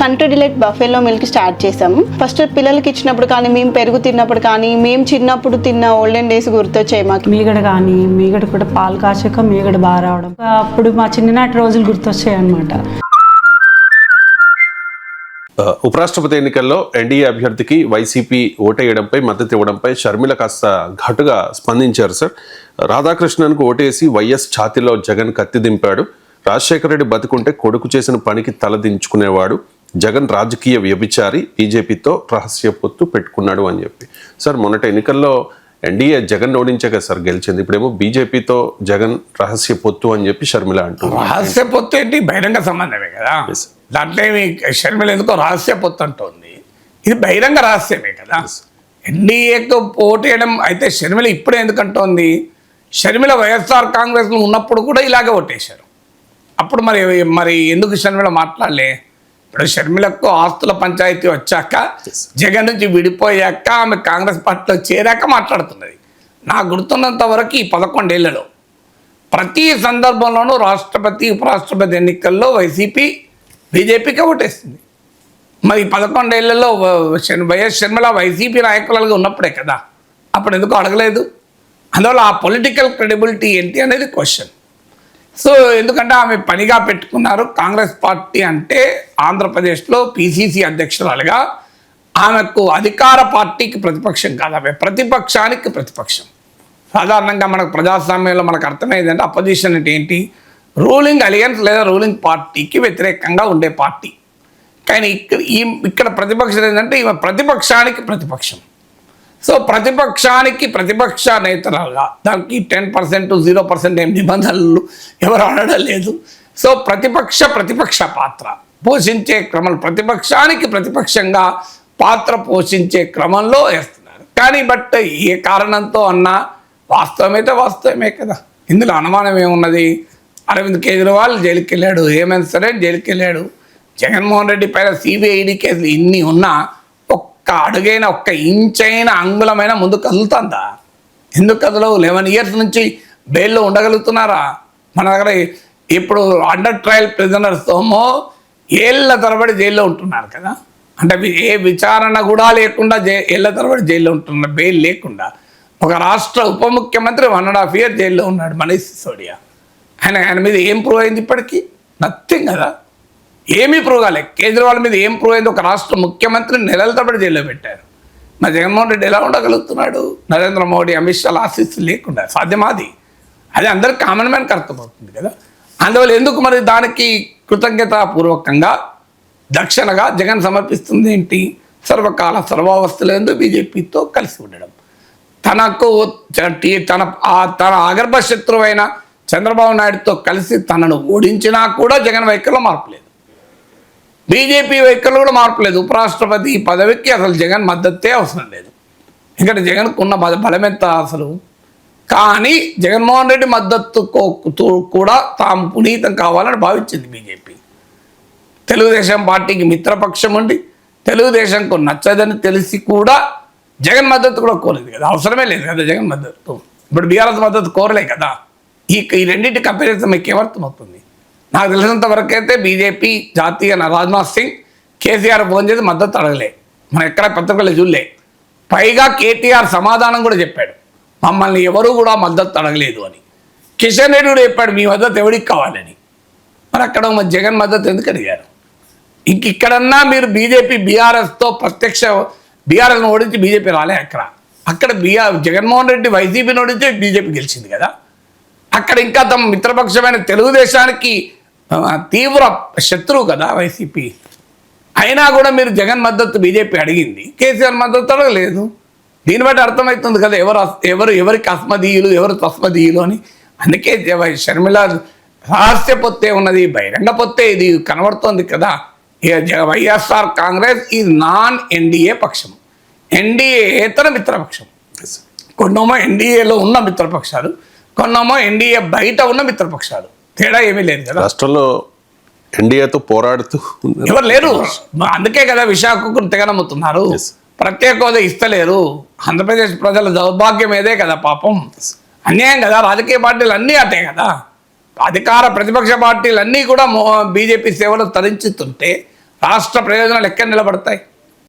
Country delight బఫేలో milk start చేసాము. First పిల్లలకి ఇచ్చినప్పుడు కానీ, మేము పెరుగు తిన్నప్పుడు కానీ, మేము చిన్నప్పుడు తిన్న ఓల్డెన్ డేస్ గుర్తొచ్చాయి మాకు. మీగడ కూడా పాలు కాచాక మీగడ బాగా రావడం, అప్పుడు మా చిన్ననాటి రోజులు గుర్తొచ్చాయి అన్నమాట. ఉపరాష్ట్రపతి ఎన్నికల్లో ఎన్డీఏ అభ్యర్థికి వైసీపీ ఓటేయడంపై మద్దతు ఇవ్వడంపై షర్మిల కాస్త ఘాటుగా స్పందించారు సార్. రాధాకృష్ణన్కు ఓటేసి వైఎస్ ఛాతిలో జగన్ కత్తి దింపాడు. రాజశేఖర రెడ్డి బతుకుంటే కొడుకు చేసిన పనికి తలదించుకునేవాడు. జగన్ రాజకీయ వ్యభిచారి, బీజేపీతో రహస్య పొత్తు పెట్టుకున్నాడు అని చెప్పి. సార్ మొన్నటి ఎన్నికల్లో ఎన్డీఏ జగన్ ఓడించాక సార్ గెలిచింది. ఇప్పుడేమో బీజేపీతో జగన్ రహస్య పొత్తు అని చెప్పి షర్మిల అంటున్నారు. రహస్య పొత్తు ఏంటి? బహిరంగ సంబంధమే కదా. దాంట్లో ఏమి షర్మిల ఎందుకో రహస్య పొత్తు అంటుంది. ఇది బహిరంగ రహస్యమే కదా. ఎన్డీఏతో ఓటేయడం అయితే షర్మిల ఇప్పుడే ఎందుకంటోంది? షర్మిల వైఎస్ఆర్ కాంగ్రెస్లో ఉన్నప్పుడు కూడా ఇలాగే ఓటేశారు. అప్పుడు మరి ఎందుకు షర్మిల మాట్లాడలే? ఇప్పుడు షర్మిలకు ఆస్తుల పంచాయతీ వచ్చాక, జగన్ నుంచి విడిపోయాక, ఆమె కాంగ్రెస్ పార్టీలో చేరాక మాట్లాడుతున్నది. నాకు గుర్తున్నంత వరకు ఈ 11 ఏళ్లలో ప్రతి సందర్భంలోనూ రాష్ట్రపతి, ఉపరాష్ట్రపతి ఎన్నికల్లో వైసీపీ బీజేపీకి ఓటేస్తుంది. మరి 11 ఏళ్లలో వైఎస్ షర్మిల వైసీపీ నాయకులుగా ఉన్నప్పుడే కదా. అప్పుడు ఎందుకు అడగలేదు? అందువల్ల ఆ పొలిటికల్ క్రెడిబిలిటీ ఏంటి అనేది క్వశ్చన్. సో ఎందుకంటే ఆమె పనిగా పెట్టుకున్నారు. కాంగ్రెస్ పార్టీ అంటే ఆంధ్రప్రదేశ్లో పిసిసి అధ్యక్షురాలుగా ఆమెకు అధికార పార్టీకి ప్రతిపక్షం కాదు, ఆమె ప్రతిపక్షానికి ప్రతిపక్షం. సాధారణంగా మనకు ప్రజాస్వామ్యంలో మనకు అర్థమయ్యేది అంటే అపోజిషన్ అంటే ఏంటి? రూలింగ్ అలియన్స్ లేదా రూలింగ్ పార్టీకి వ్యతిరేకంగా ఉండే పార్టీ. కానీ ఇక్కడ ప్రతిపక్షం ఏంటంటే ఈమె ప్రతిపక్షానికి ప్రతిపక్షం. సో ప్రతిపక్షానికి ప్రతిపక్ష నేతలుగా దానికి 10% 0% ఏం నిబంధనలు ఎవరు అనడం లేదు. సో ప్రతిపక్ష పాత్ర పోషించే క్రమంలో ప్రతిపక్షానికి ప్రతిపక్షంగా పాత్ర పోషించే క్రమంలో వేస్తున్నారు. కానీ బట్ ఏ కారణంతో అన్నా వాస్తవమైతే వాస్తవమే కదా. ఇందులో అనుమానం ఏమున్నది? అరవింద్ కేజ్రీవాల్ జైలుకి వెళ్ళాడు, హేమంత్ సోరెన్ జైలుకి వెళ్ళాడు. జగన్మోహన్ రెడ్డి పైన సిబిఐడి కేసులు ఇన్ని ఉన్నా అడుగైన ఒక్క ఇంచైన అంగుళమైన ముందు కదులుతుందా? ఎందుకు కదలవు? 11 years నుంచి బెయిల్లో ఉండగలుగుతున్నారా? మన దగ్గర ఇప్పుడు అండర్ ట్రయల్ ప్రిజనర్స్ ఏమో ఏళ్ళ తరబడి జైల్లో ఉంటున్నారు కదా. అంటే ఏ విచారణ కూడా లేకుండా ఏళ్ళ తరబడి జైల్లో ఉంటున్నారు, బెయిల్ లేకుండా. ఒక రాష్ట్ర ఉప ముఖ్యమంత్రి 1.5 years జైల్లో ఉన్నాడు, మనీష్ సిసోడియా. ఆయన మీద ఏం ప్రూవ్ అయింది? ఇప్పటికీ నథింగ్ కదా. ఏమీ ప్రూవ్ కాలే. కేజ్రీవాల్ మీద ఏం ప్రూవ్ అయింది? ఒక రాష్ట్ర ముఖ్యమంత్రి నెలల తరబడి జైల్లో పెట్టారు. మరి జగన్మోహన్ రెడ్డి ఎలా ఉండగలుగుతున్నాడు? నరేంద్ర మోడీ, అమిత్ షా ఆశీస్సులు లేకుండా సాధ్యమాది. అది అందరికి కామన్ మ్యాన్కి అర్థమవుతుంది కదా. అందువల్ల ఎందుకు మరి దానికి కృతజ్ఞతాపూర్వకంగా దక్షిణగా జగన్ సమర్పిస్తుంది ఏంటి? సర్వకాల సర్వావస్థలందు బీజేపీతో కలిసి ఉండడం. తన ఆగర్భ శత్రువైన చంద్రబాబు నాయుడుతో కలిసి తనను ఓడించినా కూడా జగన్ వైఖరిలో మార్పు లేదు, బీజేపీ వైఖరిలో కూడా మార్పు లేదు. ఉపరాష్ట్రపతి పదవికి అసలు జగన్ మద్దతే అవసరం లేదు. ఎందుకంటే జగన్కు ఉన్న బలం ఎంత అసలు. కానీ జగన్మోహన్ రెడ్డి మద్దతు కూడా తాము పునీతం కావాలని భావించింది బీజేపీ. తెలుగుదేశం పార్టీకి మిత్రపక్షం ఉండి తెలుగుదేశంకు నచ్చదని తెలిసి కూడా జగన్ మద్దతు కూడా కోరలేదు కదా. అవసరమే లేదు కదా జగన్ మద్దతు. ఇప్పుడు బీఆర్ఎస్ మద్దతు కోరలే కదా. ఈ రెండింటి కంపారిజన్ మీకు ఏమర్థమవుతుంది? నాకు తెలిసినంత వరకు అయితే బీజేపీ జాతీయ రాజ్నాథ్ సింగ్ కేసీఆర్ ఫోన్ చేసి మద్దతు అడగలే, మనం ఎక్కడ పత్రికల్లో చూడలే. పైగా కేటీఆర్ సమాధానం కూడా చెప్పాడు, మమ్మల్ని ఎవరు కూడా మద్దతు అడగలేదు అని. కిషన్ రెడ్డి కూడా చెప్పాడు, మీ మద్దతు ఎవరికి కావాలని. మరి అక్కడ జగన్ మద్దతు ఎందుకు అడిగారు? ఇక్కడన్నా మీరు బీజేపీ బీఆర్ఎస్తో బీఆర్ఎస్ను ఓడించి బీజేపీ రాలే. అక్కడ జగన్మోహన్ రెడ్డి వైసీపీని ఓడించి బీజేపీ గెలిచింది కదా. అక్కడ ఇంకా తమ మిత్రపక్షమైన తెలుగుదేశానికి తీవ్ర శత్రువు కదా వైసీపీ. అయినా కూడా మీరు జగన్ మద్దతు బీజేపీ అడిగింది, కేసీఆర్ మద్దతు అడగలేదు. దీన్ని బట్టి అర్థమవుతుంది కదా ఎవరికి అస్మదీయులు, ఎవరు తస్మదీయులు అని. అందుకే షర్మిల రహస్య పొత్తే ఉన్నది, బహిరంగ పొత్తే ఇది కనబడుతోంది కదా. వైఎస్ఆర్ కాంగ్రెస్ ఈ నాన్ ఎన్డీఏ పక్షం, ఎన్డీఏతర మిత్రపక్షం. కొన్నేమో ఎన్డీఏలో ఉన్న మిత్రపక్షాలు, కొన్నేమో ఎన్డీఏ బయట ఉన్న మిత్రపక్షాలు. తేడా ఏమీ లేదు కదా. రాష్ట్రంలో ఎన్డీఏతో పోరాడుతూ ఎవరు లేరు. అందుకే కదా విశాఖకు తెగనమ్ముతున్నారు. ప్రత్యేక హోదా ఇస్తలేరు. ఆంధ్రప్రదేశ్ ప్రజల దౌర్భాగ్యం ఏదే కదా పాపం. అన్యాయం కదా. రాజకీయ పార్టీలు అన్నీ అటే కదా. అధికార ప్రతిపక్ష పార్టీలు అన్నీ కూడా బీజేపీ సేవలు తరించుతుంటే రాష్ట్ర ప్రయోజనాలు ఎక్కడ నిలబడతాయి?